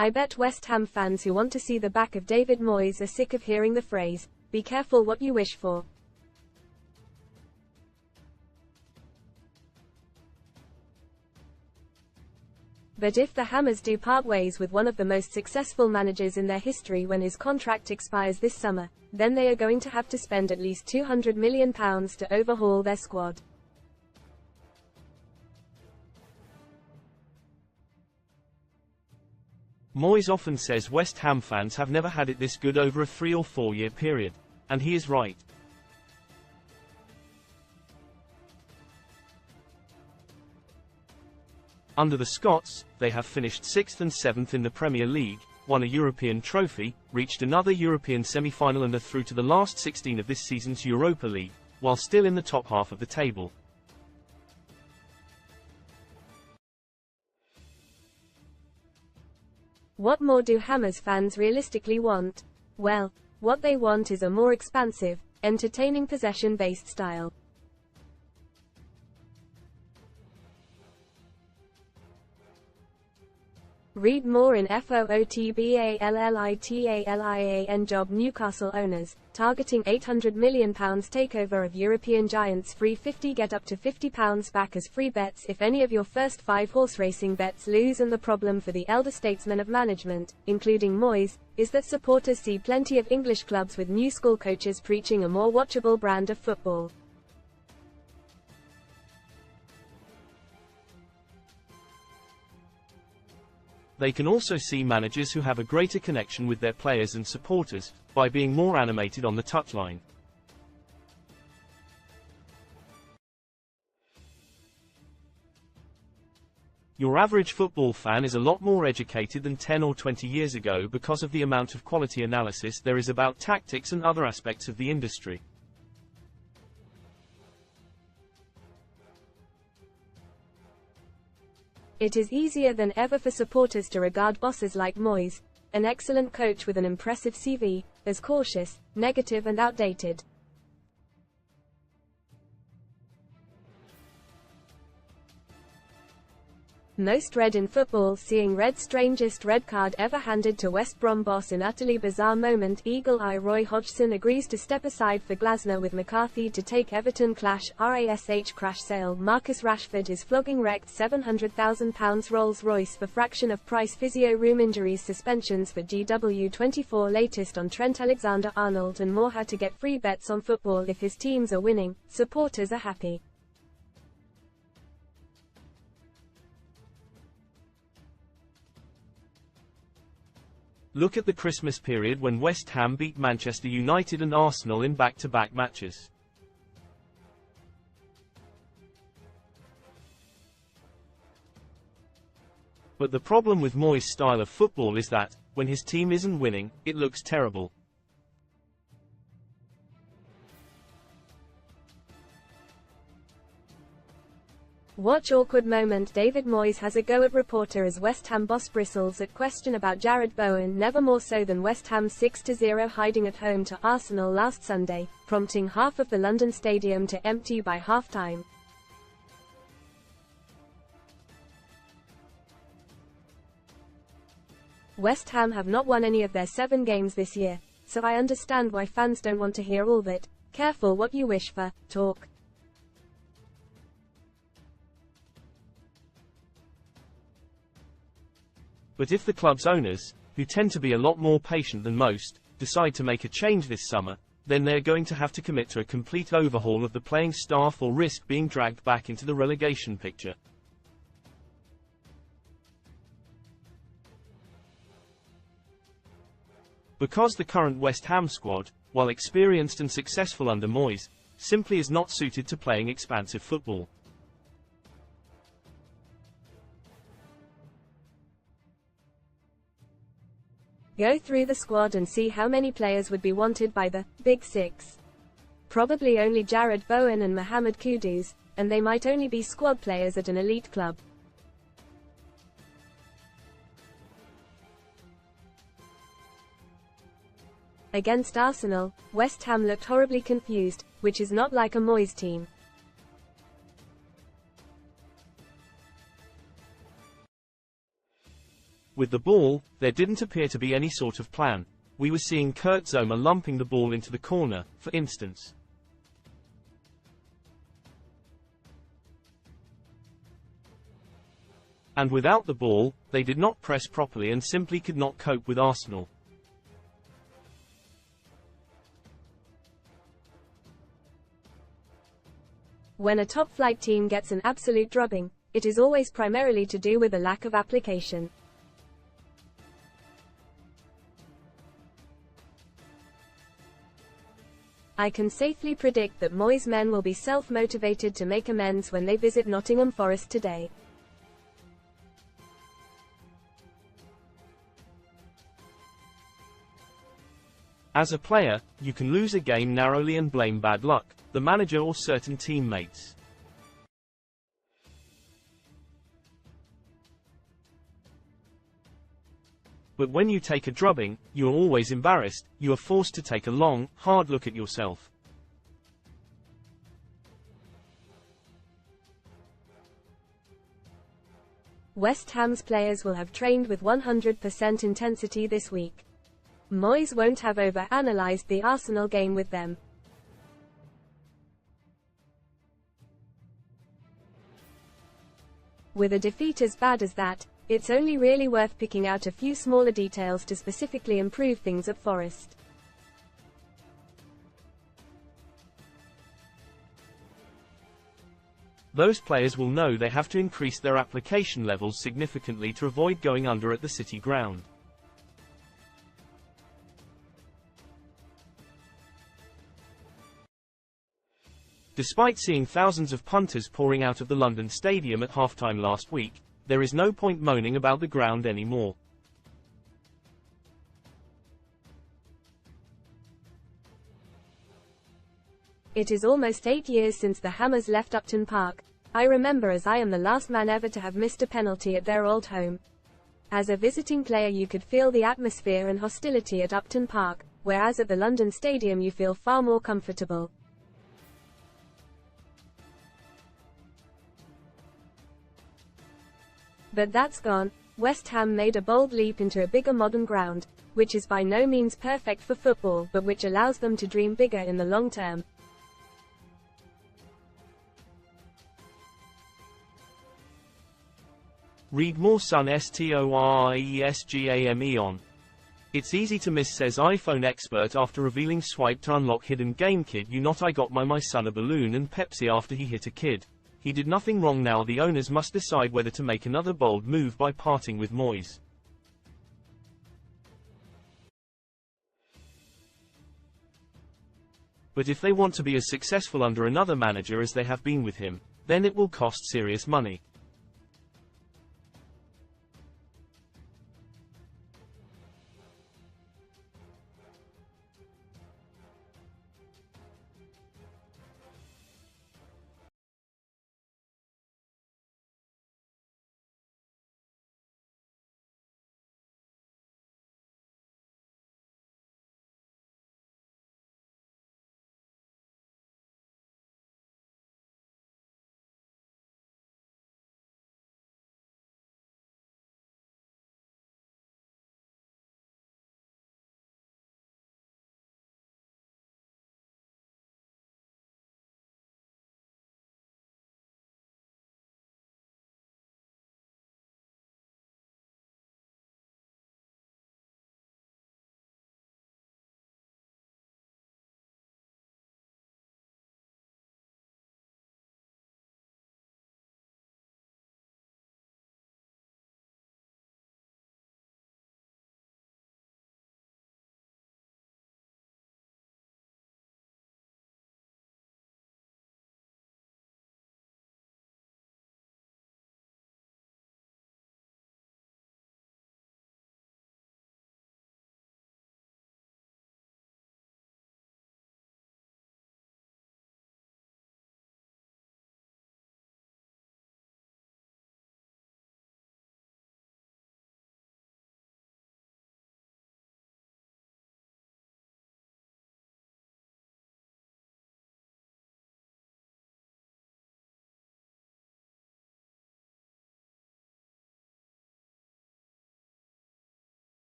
I bet West Ham fans who want to see the back of David Moyes are sick of hearing the phrase, "Be careful what you wish for." But if the Hammers do part ways with one of the most successful managers in their history when his contract expires this summer, then they are going to have to spend at least £200 million to overhaul their squad. Moyes often says West Ham fans have never had it this good over a 3 or 4 year period, and he is right. Under the Scots, they have finished 6th and 7th in the Premier League, won a European trophy, reached another European semi-final and are through to the last 16 of this season's Europa League, while still in the top half of the table. What more do Hammers fans realistically want? Well, what they want is a more expansive, entertaining possession-based style. Read more in FOOTBALLITALIAN. Job Newcastle owners, targeting £800 million takeover of European giants. Free 50, get up to £50 back as free bets if any of your first 5 horse racing bets lose. And the problem for the elder statesmen of management, including Moyes, is that supporters see plenty of English clubs with new school coaches preaching a more watchable brand of football. They can also see managers who have a greater connection with their players and supporters, by being more animated on the touchline. Your average football fan is a lot more educated than 10 or 20 years ago because of the amount of quality analysis there is about tactics and other aspects of the industry. It is easier than ever for supporters to regard bosses like Moyes, an excellent coach with an impressive CV, as cautious, negative and outdated. Most read in football seeing Red's strangest red card ever handed to West Brom boss in utterly bizarre moment. Eagle Eye Roy Hodgson agrees to step aside for Glasner with McCarthy to take Everton clash. RASH crash sale. Marcus Rashford is flogging wrecked £700,000 Rolls Royce for fraction of price. Physio room injuries. Suspensions for GW24. Latest on Trent Alexander-Arnold and more. How to get free bets on football if his teams are winning, supporters are happy. Look at the Christmas period when West Ham beat Manchester United and Arsenal in back-to-back matches. But the problem with Moyes' style of football is that, when his team isn't winning, it looks terrible. Watch awkward moment. David Moyes has a go at reporter as West Ham boss bristles at question about Jared Bowen, never more so than West Ham's 6-0 hiding at home to Arsenal last Sunday, prompting half of the London stadium to empty by half-time. West Ham have not won any of their 7 games this year, so I understand why fans don't want to hear all that "careful what you wish for" talk. But if the club's owners, who tend to be a lot more patient than most, decide to make a change this summer, then they're going to have to commit to a complete overhaul of the playing staff or risk being dragged back into the relegation picture. Because the current West Ham squad, while experienced and successful under Moyes, simply is not suited to playing expansive football. Go through the squad and see how many players would be wanted by the Big Six. Probably only Jared Bowen and Mohamed Kudus, and they might only be squad players at an elite club. Against Arsenal, West Ham looked horribly confused, which is not like a Moyes team. With the ball, there didn't appear to be any sort of plan. We were seeing Kurt Zouma lumping the ball into the corner, for instance. And without the ball, they did not press properly and simply could not cope with Arsenal. When a top-flight team gets an absolute drubbing, it is always primarily to do with a lack of application. I can safely predict that Moyes' men will be self-motivated to make amends when they visit Nottingham Forest today. As a player, you can lose a game narrowly and blame bad luck, the manager or certain teammates. But when you take a drubbing, you are always embarrassed, you are forced to take a long, hard look at yourself. West Ham's players will have trained with 100% intensity this week. Moyes won't have over-analysed the Arsenal game with them. With a defeat as bad as that, it's only really worth picking out a few smaller details to specifically improve things at Forest. Those players will know they have to increase their application levels significantly to avoid going under at the City ground. Despite seeing thousands of punters pouring out of the London Stadium at halftime last week, there is no point moaning about the ground anymore. It is almost 8 years since the Hammers left Upton Park. I remember as I am the last man ever to have missed a penalty at their old home. As a visiting player you could feel the atmosphere and hostility at Upton Park, whereas at the London Stadium you feel far more comfortable. But that's gone. West Ham made a bold leap into a bigger modern ground, which is by no means perfect for football but which allows them to dream bigger in the long term. Read more Sun STORIESGAME on. It's easy to miss, says iPhone expert after revealing swipe to unlock hidden game. Kid you not, I got my son a balloon and Pepsi after he hit a kid. He did nothing wrong. Now the owners must decide whether to make another bold move by parting with Moyes. But if they want to be as successful under another manager as they have been with him, then it will cost serious money.